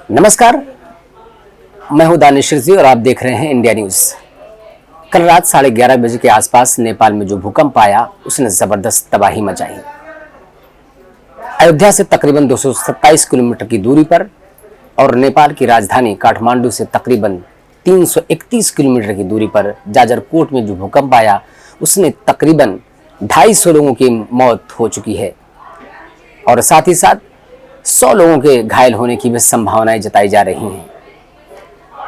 नमस्कार, मैं हूं दानिश रिजवी और आप देख रहे हैं इंडिया न्यूज। कल रात 11:30 बजे के आसपास नेपाल में जो भूकंप आया उसने जबरदस्त तबाही मचाई। अयोध्या से तकरीबन 227 किलोमीटर की दूरी पर और नेपाल की राजधानी काठमांडू से तकरीबन 331 किलोमीटर की दूरी पर जाजरकोट में जो भूकंप आया उसने तकरीबन 250 लोगों की मौत हो चुकी है और साथ ही साथ 100 लोगों के घायल होने की भी संभावनाएं जताई जा रही हैं।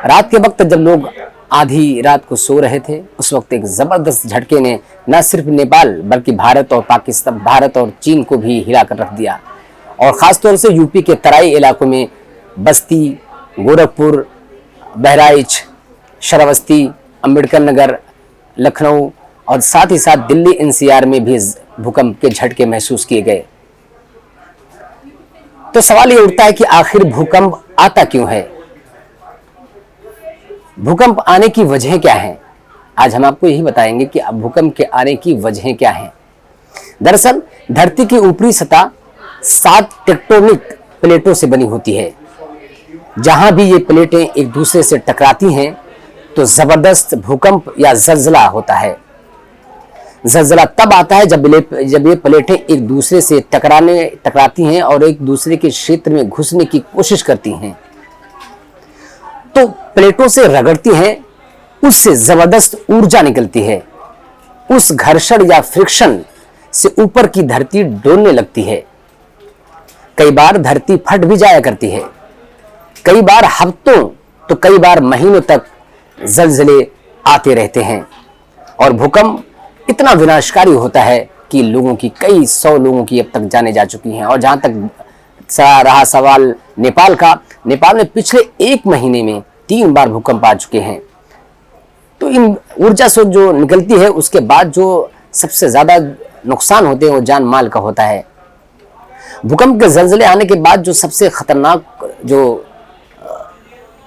रात के वक्त जब लोग आधी रात को सो रहे थे उस वक्त एक जबरदस्त झटके ने न सिर्फ नेपाल बल्कि भारत और चीन को भी हिलाकर रख दिया और खासतौर से यूपी के तराई इलाकों में बस्ती, गोरखपुर, बहराइच, श्रावस्ती, अंबेडकर नगर, लखनऊ और साथ ही साथ दिल्ली एनसीआर में भी भूकंप के झटके महसूस किए गए। तो सवाल ये उठता है कि आखिर भूकंप आता क्यों है? भूकंप आने की वजह क्या है? आज हम आपको यही बताएंगे कि भूकंप के आने की वजह क्या है। दरअसल धरती की ऊपरी सतह 7 टेक्टोनिक प्लेटों से बनी होती है। जहां भी ये प्लेटें एक दूसरे से टकराती हैं तो जबरदस्त भूकंप या जलजला होता है। जलजला तब आता है जब ये प्लेटें एक दूसरे से टकराती हैं और एक दूसरे के क्षेत्र में घुसने की कोशिश करती हैं। तो प्लेटों से रगड़ती हैं, उससे जबरदस्त ऊर्जा निकलती है। उस घर्षण या फ्रिक्शन से ऊपर की धरती डोलने लगती है। कई बार धरती फट भी जाया करती है। कई बार हफ्तों तो कई बार महीनों तक जलजले आते रहते हैं और भूकंप इतना विनाशकारी होता है कि लोगों की कई 100 लोगों की अब तक जाने जा चुकी हैं। और जहां तक रहा सवाल नेपाल का, नेपाल में पिछले 1 महीने में 3 बार भूकंप आ चुके हैं। तो इन ऊर्जा से जो निकलती है उसके बाद जो सबसे ज्यादा नुकसान होते हैं वो जान माल का होता है। भूकंप के जलजले आने के बाद जो सबसे खतरनाक जो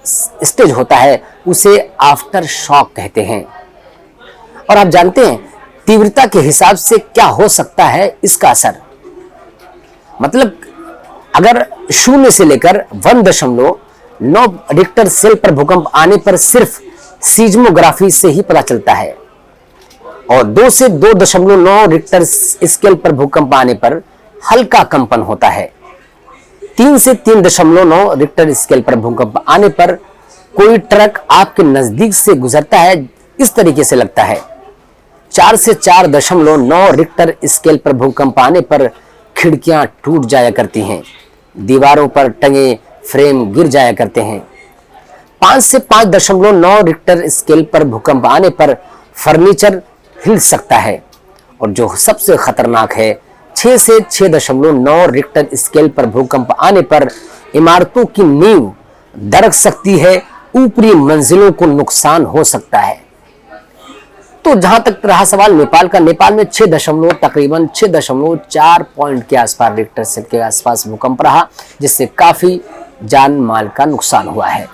स्टेज होता है उसे आफ्टर शॉक कहते हैं। और आप जानते हैं तीव्रता के हिसाब से क्या हो सकता है इसका असर। मतलब अगर 0 से लेकर 1.9 रिक्टर स्केल पर भूकंप आने पर सिर्फ सीज्मोग्राफी से ही पता चलता है और 2 से 2.9 रिक्टर स्केल पर भूकंप आने पर हल्का कंपन होता है। 3 से 3.9 रिक्टर स्केल पर भूकंप आने पर कोई ट्रक आपके नजदीक से गुजरता है इस तरीके से लगता है। 4 से 4.9 रिक्टर स्केल पर भूकंप आने पर खिड़कियां टूट जाया करती हैं, दीवारों पर टंगे फ्रेम गिर जाया करते हैं। 5 से 5.9 रिक्टर स्केल पर भूकंप आने पर फर्नीचर हिल सकता है और जो सबसे खतरनाक है 6 से 6.9 रिक्टर स्केल पर भूकंप आने पर इमारतों की नींव दरक सकती है, ऊपरी मंजिलों को नुकसान हो सकता है। तो जहां तक रहा सवाल नेपाल का, नेपाल में तकरीबन 6.4 पॉइंट के आसपास रिक्टर स्केल के आसपास भूकंप रहा जिससे काफी जान माल का नुकसान हुआ है।